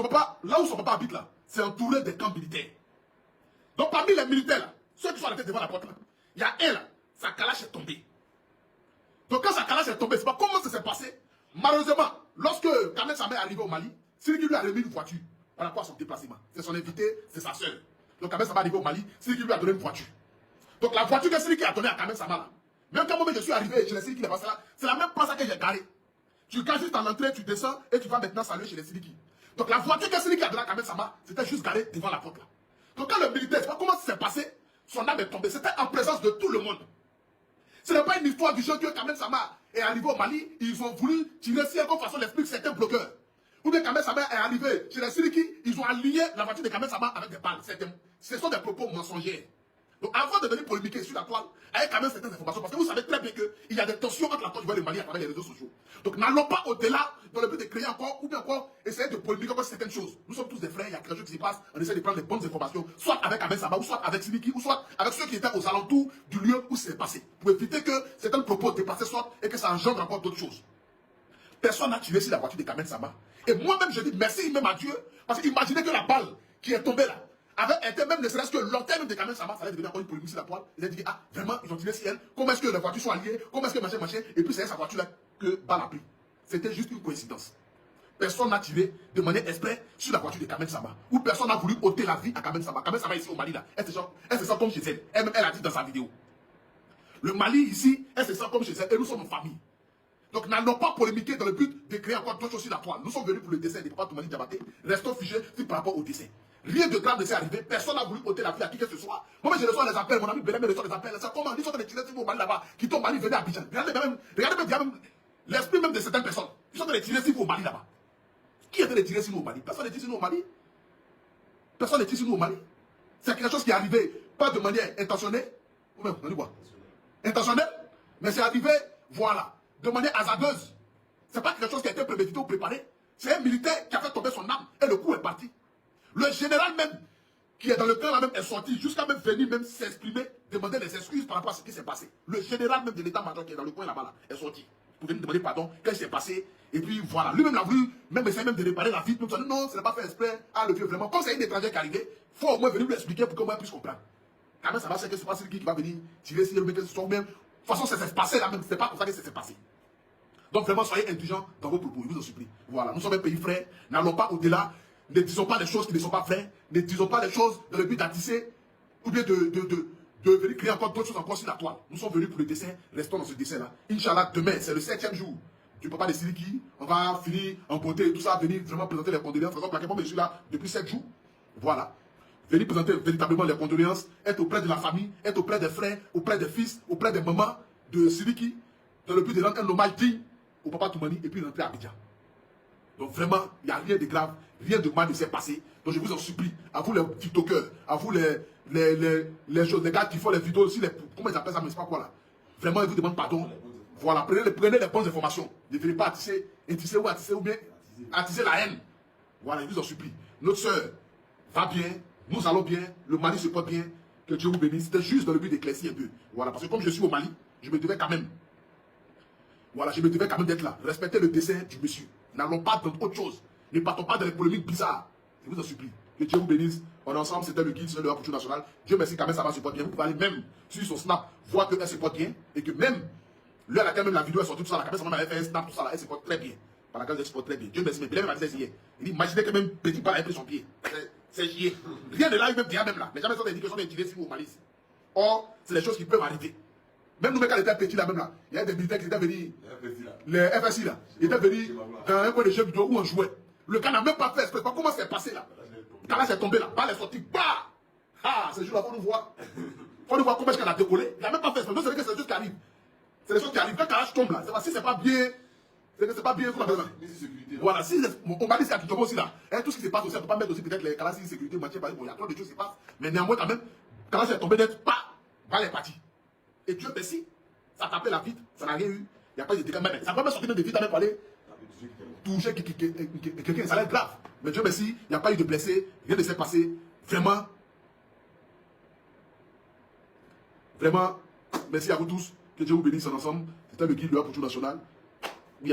là où son papa habite là, c'est entouré des camps militaires. Donc parmi les militaires là, ceux qui sont arrêtés devant la porte là, il y a un là, sa calache est tombée. Donc quand sa calache est tombée, c'est pas comment ça s'est passé. Malheureusement, lorsque Kamel Sama est arrivé au Mali, Siliki lui a remis une voiture par rapport à son déplacement. C'est son invité, c'est sa soeur. Donc Kamel Sama est arrivé au Mali, Siliki lui a donné une voiture. Donc la voiture que Siliki a donnée à Kamel Sama là, même quand moi je suis arrivé chez les Siliki, c'est la même place que j'ai garée. Tu gares juste en entrée, tu descends et tu vas maintenant saluer chez les Siliki. Donc la voiture que Siliki a donnée à Kamel Sama, c'était juste garée devant la porte là. Donc quand le militaire, c'est pas comment ça s'est passé, son âme est tombée, c'était en présence de tout le monde. Ce n'est pas une histoire du genre que Kamel Sama est arrivé au Mali, ils ont voulu tirer si comme façon l'explique certains blogueurs. Ou bien Kamel Sama est arrivé chez les Siliki, ils ont aligné la voiture de Kamel Sama avec des balles. Ce sont des propos mensongers. Donc avant de venir polémiquer sur la toile, avec quand même certaines informations, parce que vous savez très bien qu'il y a des tensions entre la Côte d'Ivoire et le Mali à travers les réseaux sociaux. Donc n'allons pas au-delà dans le but de créer encore, ou bien encore essayer de polémiquer encore certaines choses. Nous sommes tous des frères, il y a quelque chose qui se passe, on essaie de prendre les bonnes informations, soit avec Kamel Sama, ou soit avec Siliki, ou soit avec ceux qui étaient aux alentours du lieu où c'est passé, pour éviter que certains propos dépassés sortent et que ça engendre encore d'autres choses. Personne n'a tiré sur la voiture de Kamel Sama. Et moi-même, je dis merci même à Dieu, parce qu'imaginez que la balle qui est tombée là, avait été même ne serait-ce que l'antenne de Kamel Sama, ça allait devenir encore une polémique sur la toile. Ils ont dit, ah, vraiment, ils ont tiré sur elle. Comment est-ce que les voitures sont alliées? Comment est-ce que machin? Et puis c'est sa voiture là que balle a pris. C'était juste une coïncidence. Personne n'a tiré de manière exprès sur la voiture de Kamel Sama. Ou personne n'a voulu ôter la vie à Kamel Sama. Kamel Sama ici au Mali là, elle se sent comme chez elle. Elle a dit dans sa vidéo. Le Mali ici, elle se sent comme chez elle et nous sommes en famille. Donc n'allons pas polémiquer dans le but de créer encore d'autres choses sur la toile. Nous sommes venus pour le décès de Papa Toumani Diabaté. Restons figés par rapport au décès. Rien de grave ne s'est arrivé. Personne n'a voulu ôter la vie à qui que ce soit. Moi, je reçois les appels. Mon ami Belém reçoit les appels. C'est comment ils sont en train de tirer sur vous au Mali là-bas. Qui tombent au Mali, venez à Abidjan. Regardez même l'esprit même de certaines personnes. Ils sont en train de tirer sur vous au Mali là-bas. Qui est en train de tirer sur nous au Mali? Personne ne tire sur nous au Mali. Personne ne tire sur nous au Mali. C'est quelque chose qui est arrivé, pas de manière intentionnelle. Ou même, on dit quoi? Intentionnelle, mais c'est arrivé, voilà, de manière hasardeuse. C'est pas quelque chose qui a été prémédité ou préparé. C'est un militaire qui a fait tomber son âme et le coup est parti. Le général même, qui est dans le camp là même, est sorti jusqu'à même venir même s'exprimer, demander des excuses par rapport à ce qui s'est passé. Le général même de l'état-major qui est dans le coin là-bas là, est sorti pour venir demander pardon, qu'est-ce qui s'est passé. Et puis voilà, lui-même l'a voulu, même essayer même de réparer la vie. Donc, non, ce n'est pas fait exprès. Ah, le vieux, vraiment, comme c'est un étranger qui est arrivé, il faut au moins venir lui expliquer pour que moi puisse comprendre. Quand même, ça va, c'est que c'est pas celui qui va venir tirer si le mec se même. De toute façon, ça s'est passé là même, c'est pas comme ça que ça s'est passé. Donc vraiment, soyez indulgents dans vos propos, je vous en supplie. Voilà, nous sommes un pays frère, n'allons pas au-delà, ne disons pas des choses qui ne sont pas vraies, ne disons pas des choses dans le but d'attisser, ou bien de venir créer encore d'autres choses encore sur la toile. Nous sommes venus pour le dessin, restons dans ce dessin-là. Inch'Allah, demain, c'est le 7e jour du papa de Siliki. On va finir en beauté et tout ça, venir vraiment présenter les condoléances. Par exemple, je suis là depuis 7 jours. Voilà. Venir présenter véritablement les condoléances, être auprès de la famille, être auprès des frères, auprès des fils, auprès des mamans de Siliki, dans le but de rendre un hommage digne au papa Toumani et puis rentrer à Abidjan. Donc vraiment, il n'y a rien de grave, rien de mal ne s'est passé. Donc je vous en supplie, à vous les tiktokers, à vous les choses, les gars qui font les vidéos aussi, comment ils appellent ça, mais c'est pas quoi là. Vraiment, ils vous demandent pardon. Voilà, prenez les bonnes informations. Ne venez pas attiser ou bien attiser la haine. Voilà, je vous en supplie. Notre soeur va bien, nous allons bien, le Mali se porte bien, que Dieu vous bénisse. C'était juste dans le but d'éclaircir un peu. Voilà, parce que comme je suis au Mali, je me devais quand même. Voilà, je me devais quand même d'être là. Respectez le dessin du monsieur. N'allons pas dans autre chose. Ne partons pas dans les polémiques bizarres. Je vous en supplie. Que Dieu vous bénisse. On est ensemble, c'était le guide sur le Opportunité nationale. Dieu merci quand même, ça va se porter bien. Vous pouvez aller même sur son snap, voir qu'elle se porte bien. Et que même, là, à laquelle même la vidéo est sortie, tout ça, la caméra, ça avait fait un snap, tout ça, là, elle se porte très bien. Par laquelle elle se porte très bien. Dieu merci, mais Belém m'a dit hier. Il dit, imaginez que même Petit Pas a pris son pied. C'est chier. Rien de là, même déjà même là. Les gens sont des indications d'intérêt sur vous au Mali. Or, c'est des choses qui peuvent arriver. Même nous, quand on était petits là, même là, il y a des militaires qui étaient venus, les FSI là, ils étaient venus dans un coin de jeux vidéo où on jouait. Le gars n'a même pas fait exprès. Comment c'est passé là? Quand là c'est tombé là, balle est sortie, bah! Ah, ce jour-là, faut nous voir. Faut nous voir comment est-ce qu'elle a décollé. Il n'a même pas fait exprès. Donc c'est que c'est des choses qui arrivent. C'est des choses qui arrivent. Quand Kalash tombe là, c'est pas si c'est pas bien. C'est que c'est pas bien. Voilà, si on va dire c'est à Kinshasa aussi là. Et tout ce qui se passe aussi, on ne peut pas mettre aussi peut-être les Kalash de sécurité, bon, il y a trop de choses qui se passent. Mais néanmoins, quand même, Kalash est tombé d'être pas, balle est partie. Et Dieu merci, ça tapait la vitre, ça n'a rien eu. Il n'y a pas eu de dégâts. Ça va même sortir de vitres avec aller toucher quelqu'un, ça a l'air grave. Mais Dieu merci, il n'y a pas eu de blessés, rien ne s'est passé. Vraiment, vraiment, merci à vous tous. Que Dieu vous bénisse en ensemble. C'était le guide de la culture nationale. Oui,